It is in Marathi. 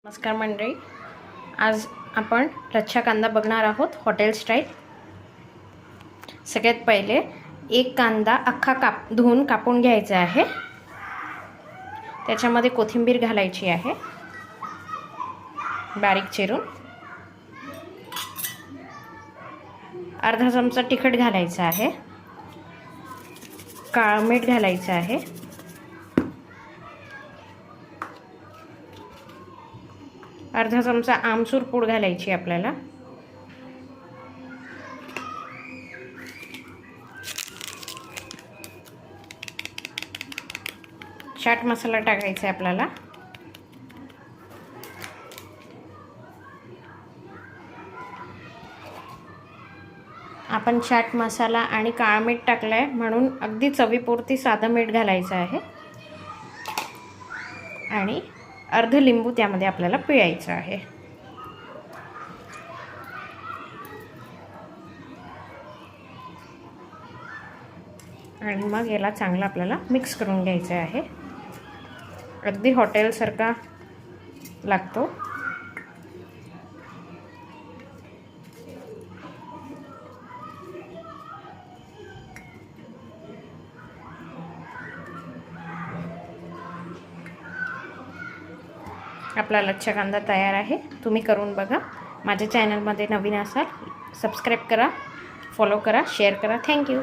नमस्कार मंडळी, आज आपण लच्छा कांदा बघणार आहोत हॉटेल स्टाईल। सगळ्यात पहिले एक कांदा अख्खा धुवून कापून घ्यायचा आहे। त्याच्यामध्ये कोथिंबीर घालायची आहे बारीक चिरून। अर्धा चमचा तिखट घालायचा आहे, काळं मीठ घालायचं आहे, अर्धा चमचा आमचूर पूड घालायची आपल्याला, चाट मसाला टाकायचा आहे आपल्याला, आपण चाट मसाला आणि काळं मीठ टाकलंय म्हणून अगदी चवीपुरती साधं मीठ घालायचं आहे आणि अर्ध लिंबू त्यामध्ये आपल्याला पिळायचं आहे। आणि मग याला चांगलं आपल्याला मिक्स करून घ्यायचं आहे। अगदी हॉटेलसारखा लागतो। आपला लच्छा कांदा तयार आहे। तुम्ही करून बघा। माझ्या चॅनलमध्ये नवीन असाल सबस्क्राईब करा, फॉलो करा, शेअर करा। थँक्यू।